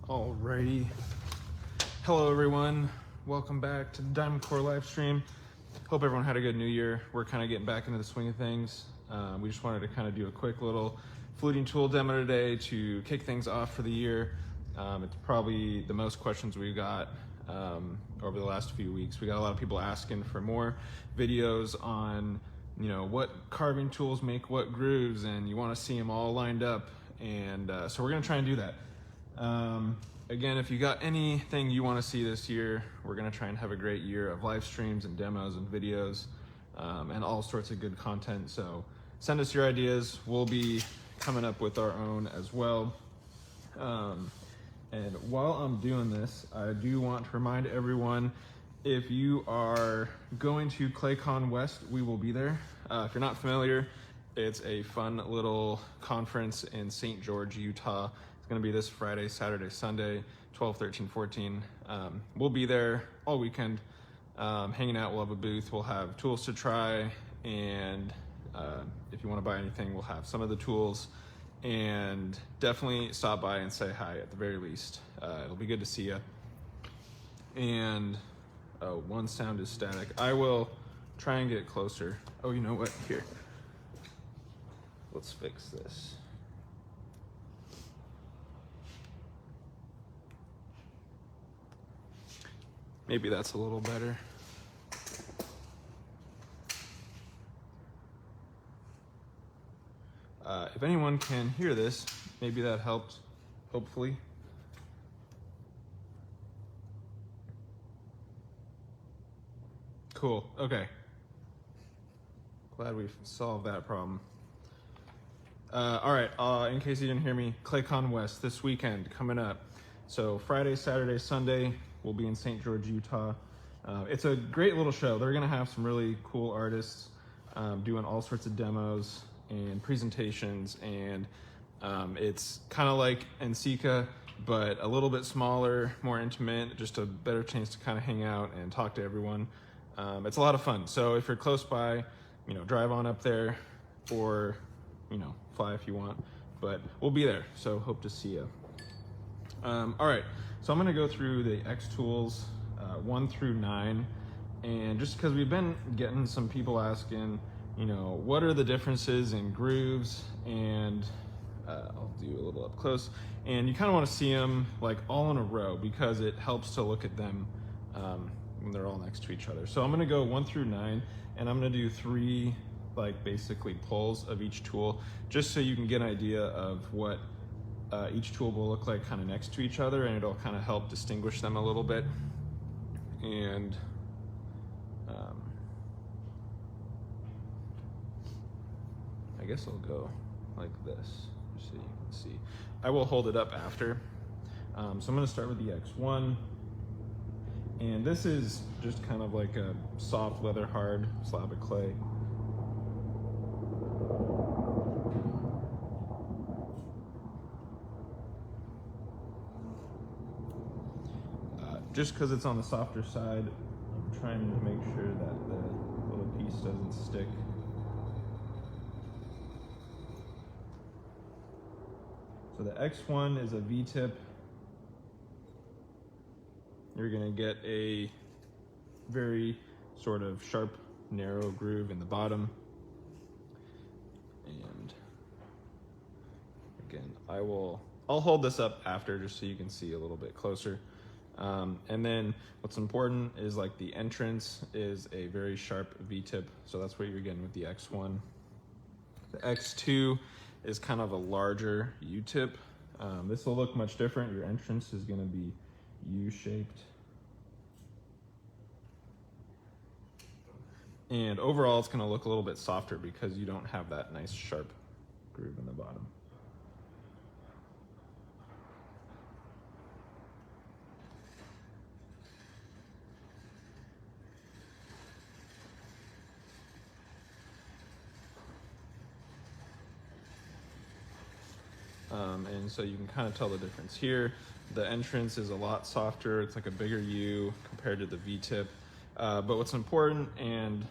Alrighty. Hello everyone. Welcome back to the Diamond Core live stream. Hope everyone had a good new year. We're kind of getting back into the swing of things. We just wanted to kind of do a quick little fluting tool demo today to kick things off for the year. It's probably the most questions we've got over the last few weeks. We got a lot of people asking for more videos on, you know, what carving tools make what grooves, and you want to see them all lined up. And so we're going to try and do that. Again, if you got anything you want to see this year, we're going to try and have a great year of live streams and demos and videos and all sorts of good content. So send us your ideas. We'll be coming up with our own as well. And while I'm doing this, I do want to remind everyone, if you are going to ClayCon West, we will be there. If you're not familiar, it's a fun little conference in St. George, Utah. It's going to be this Friday, Saturday, Sunday, 12, 13, 14. We'll be there all weekend hanging out. We'll have a booth. We'll have tools to try. And if you want to buy anything, we'll have some of the tools. And definitely stop by and say hi at the very least. It'll be good to see you. And one sound is static. I will try and get closer. Oh, you know what? Here. Let's fix this. Maybe that's a little better. If anyone can hear this, maybe that helped, hopefully. Cool, okay. Glad we've solved that problem. All right, in case you didn't hear me, ClayCon West this weekend coming up. So Friday, Saturday, Sunday, we'll be in St. George, Utah. It's a great little show. They're gonna have some really cool artists doing all sorts of demos and presentations, and it's kind of like NCECA, but a little bit smaller, more intimate, just a better chance to kind of hang out and talk to everyone. It's a lot of fun. So if you're close by, you know, drive on up there, or, you know, fly if you want, but we'll be there. So hope to see you. All right, so I'm gonna go through the X tools 1 through 9, and just because we've been getting some people asking, you know, what are the differences in grooves, and I'll do a little up close, and you kind of want to see them like all in a row because it helps to look at them when they're all next to each other. So I'm going to go 1 through 9, and I'm going to do 3 like basically pulls of each tool, just so you can get an idea of what each tool will look like kind of next to each other, and it'll kind of help distinguish them a little bit. And I guess I'll go like this, just so you can see. I will hold it up after. So I'm gonna start with the X1. And this is just kind of like a soft leather hard slab of clay. Just because it's on the softer side, I'm trying to make sure that the little piece doesn't stick. So the X1 is a V-tip. You're gonna get a very sort of sharp, narrow groove in the bottom. And again, I'll hold this up after just so you can see a little bit closer. And then what's important is like the entrance is a very sharp V-tip. So that's what you're getting with the X1. The X2 is kind of a larger U-tip. This will look much different. Your entrance is going to be U-shaped. And overall, it's going to look a little bit softer because you don't have that nice sharp groove in the bottom. And so you can kind of tell the difference here. The entrance is a lot softer. It's like a bigger U compared to the V-tip. But what's important, and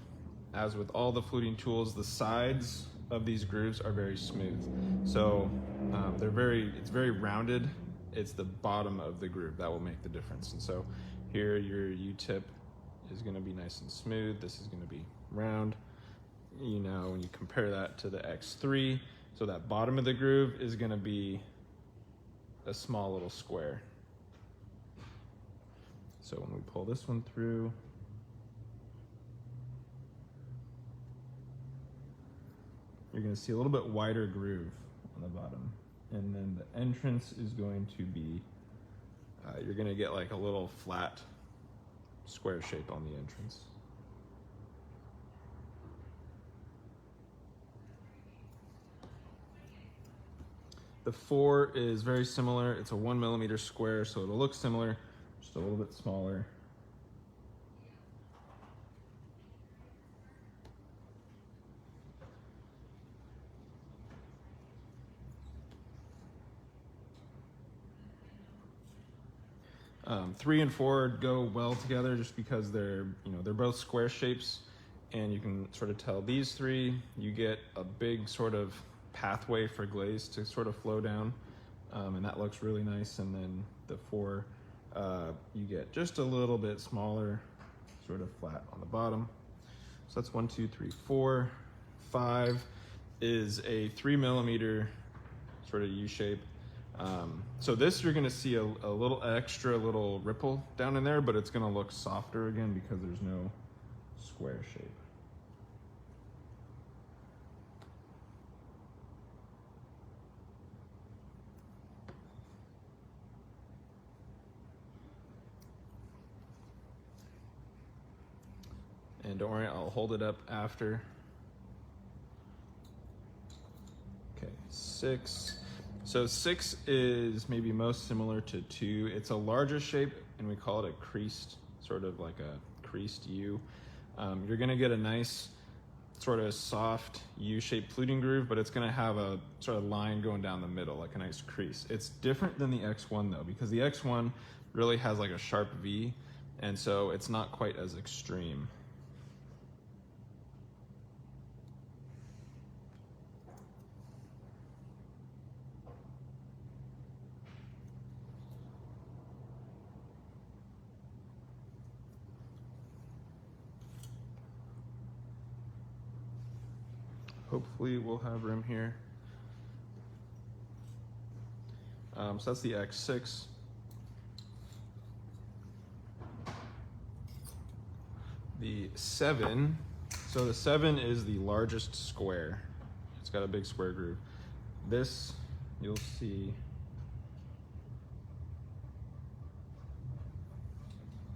as with all the fluting tools, the sides of these grooves are very smooth. So it's very rounded it's the bottom of the groove that will make the difference. And so here your U-tip is gonna be nice and smooth. This is gonna be round. You know, when you compare that to the X3, so that bottom of the groove is gonna be a small little square. So when we pull this one through, you're gonna see a little bit wider groove on the bottom. And then the entrance is going to be, you're gonna get like a little flat square shape on the entrance. The 4 is very similar. It's a 1 millimeter square, so it'll look similar, just a little bit smaller. 3 and 4 go well together just because they're both square shapes, and you can sort of tell these 3, you get a big sort of pathway for glaze to sort of flow down, and that looks really nice. And then the 4, you get just a little bit smaller, sort of flat on the bottom. So that's 1, 2, 3, 4. 5 is a 3 millimeter sort of U shape. So this, you're gonna see a little extra little ripple down in there, but it's gonna look softer again because there's no square shape. And don't worry, I'll hold it up after. Okay, 6. So 6 is maybe most similar to 2. It's a larger shape, and we call it a creased, sort of like a creased U. You're gonna get a nice sort of soft U-shaped fluting groove, but it's gonna have a sort of line going down the middle, like a nice crease. It's different than the X1 though, because the X1 really has like a sharp V, and so it's not quite as extreme. Hopefully we'll have room here. So that's the X6. The 7, so the 7 is the largest square. It's got a big square groove. This, you'll see,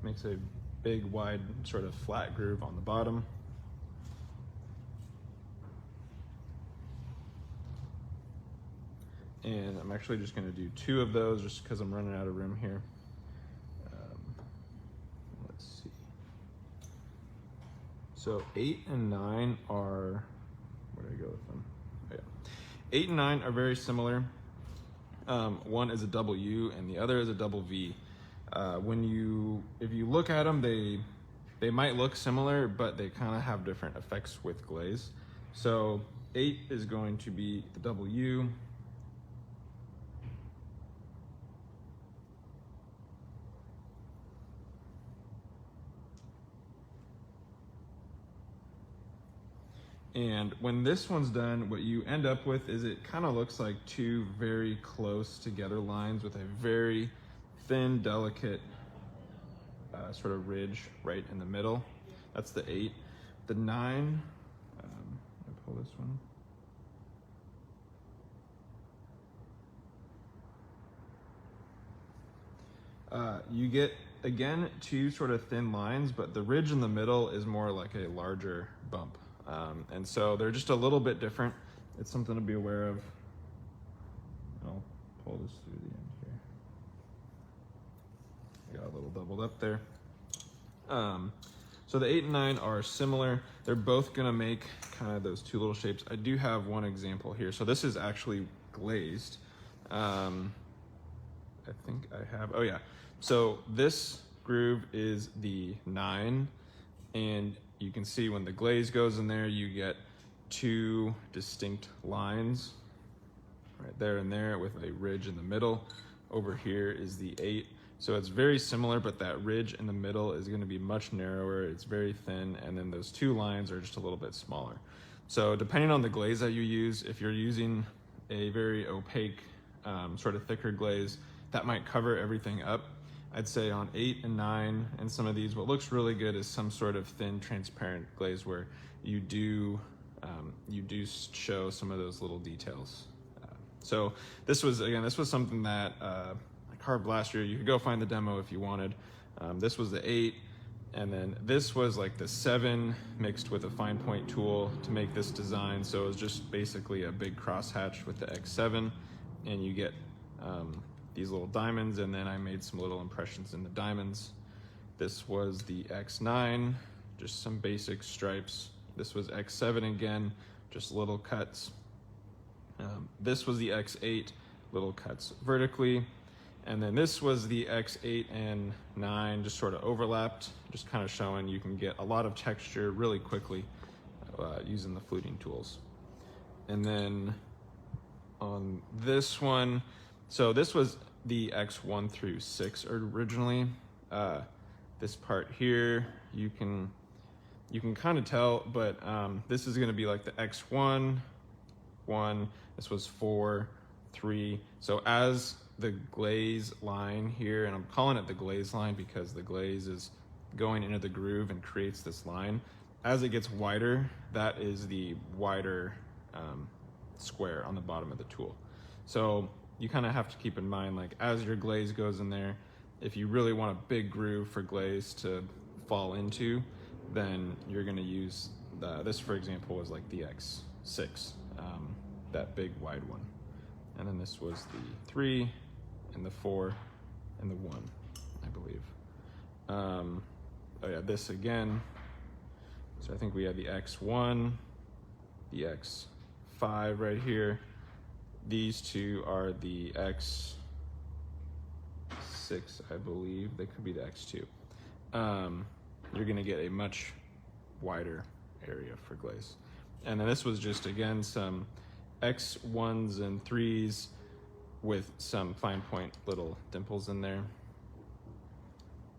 makes a big, wide, sort of flat groove on the bottom. And I'm actually just gonna do 2 of those just because I'm running out of room here. Let's see. So 8 and 9 are, where do I go with them? Oh, yeah. 8 and 9 are very similar. One is a double U and the other is a double V. If you look at them, they might look similar, but they kind of have different effects with glaze. So 8 is going to be the double U. And when this one's done, what you end up with is it kind of looks like 2 very close together lines with a very thin, delicate sort of ridge right in the middle. That's the 8. The 9, let me pull this one. You get, again, 2 sort of thin lines, but the ridge in the middle is more like a larger bump. And so they're just a little bit different. It's something to be aware of. I'll pull this through the end here. I got a little doubled up there. So the 8 and 9 are similar. They're both gonna make kind of those 2 little shapes. I do have one example here. So this is actually glazed. I think I have, oh yeah. So this groove is the 9, and you can see when the glaze goes in there, you get 2 distinct lines right there and there with a ridge in the middle. over here is the 8. So it's very similar, but that ridge in the middle is going to be much narrower. It's very thin, and then those 2 lines are just a little bit smaller. So depending on the glaze that you use, if you're using a very opaque, sort of thicker glaze, that might cover everything up. I'd say on 8 and 9 and some of these, what looks really good is some sort of thin, transparent glaze where you do show some of those little details. So this was something that I carved last year. You could go find the demo if you wanted. This was the 8, and then this was like the 7 mixed with a fine point tool to make this design. So it was just basically a big crosshatch with the X7, and you get these little diamonds, and then I made some little impressions in the diamonds. This was the X9, just some basic stripes. This was X7 again, just little cuts. This was the X8, little cuts vertically. And then this was the X8 and 9, just sort of overlapped, just kind of showing you can get a lot of texture really quickly using the fluting tools. And then on this one, so this was the X1 through 6 originally. This part here, you can kind of tell, but this is going to be like the X1, 1, this was 4, 3. So as the glaze line here, and I'm calling it the glaze line because the glaze is going into the groove and creates this line. As it gets wider, that is the wider square on the bottom of the tool. So you kind of have to keep in mind, like as your glaze goes in there, if you really want a big groove for glaze to fall into, then you're going to use this, for example, was like the X6, that big wide one. And then this was the 3 and the 4 and the 1, I believe. Oh yeah, this again. So I think we had the X1, the X5 right here. These 2 are the X6, I believe. They could be the X2. You're gonna get a much wider area for glaze. And then this was just, again, some X1s and 3s with some fine point little dimples in there,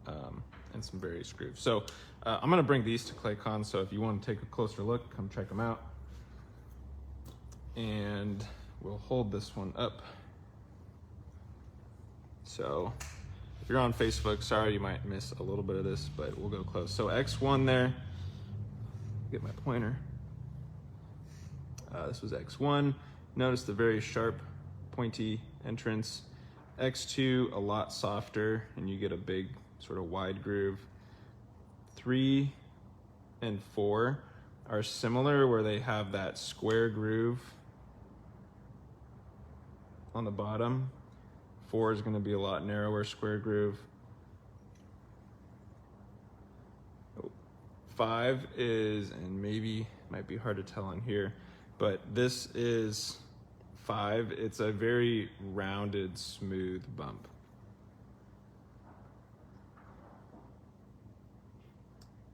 and some various grooves. So I'm gonna bring these to ClayCon, so if you want to take a closer look, come check them out. And we'll hold this one up. So if you're on Facebook, sorry, you might miss a little bit of this, but we'll go close. So X1 there, get my pointer. This was X1. Notice the very sharp, pointy entrance. X2, a lot softer, and you get a big sort of wide groove. 3 and 4 are similar, where they have that square groove on the bottom. 4 is going to be a lot narrower square groove. 5 is, and maybe might be hard to tell on here, but this is 5. It's a very rounded, smooth bump.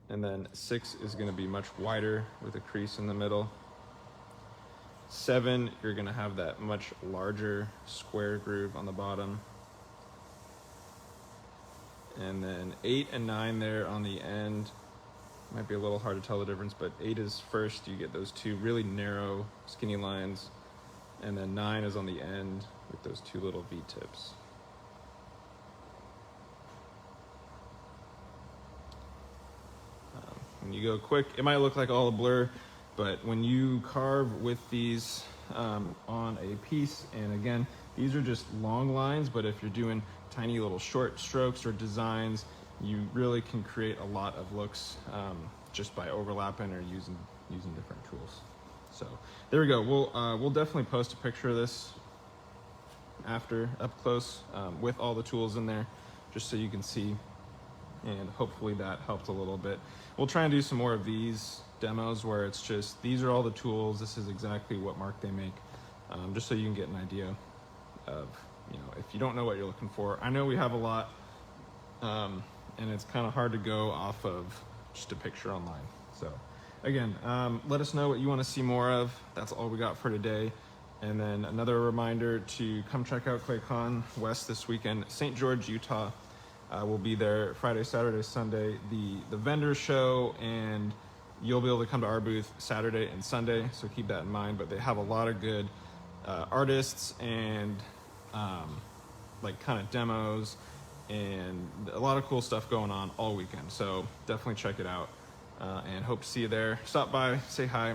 And then 6 is going to be much wider with a crease in the middle. 7, you're going to have that much larger square groove on the bottom. And then 8 and 9 there on the end. Might be a little hard to tell the difference, but 8 is first. You get those 2 really narrow, skinny lines. And then 9 is on the end with those 2 little V-tips. When you go quick, it might look like all a blur, but when you carve with these on a piece, and again, these are just long lines, but if you're doing tiny little short strokes or designs, you really can create a lot of looks just by overlapping or using different tools. So there we go. We'll definitely post a picture of this after up close with all the tools in there, just so you can see, and hopefully that helped a little bit. We'll try and do some more of these demos where it's just, these are all the tools, this is exactly what mark they make, just so you can get an idea of, you know, if you don't know what you're looking for. I know we have a lot, and it's kind of hard to go off of just a picture online. So again, let us know what you want to see more of. That's all we got for today. And then another reminder to come check out ClayCon West this weekend. St. George, Utah. We'll be there Friday, Saturday, Sunday. The vendor show, and you'll be able to come to our booth Saturday and Sunday, so keep that in mind. But they have a lot of good artists and like kind of demos and a lot of cool stuff going on all weekend. So definitely check it out, and hope to see you there. Stop by, say hi.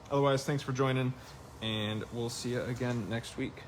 Otherwise, thanks for joining, and we'll see you again next week.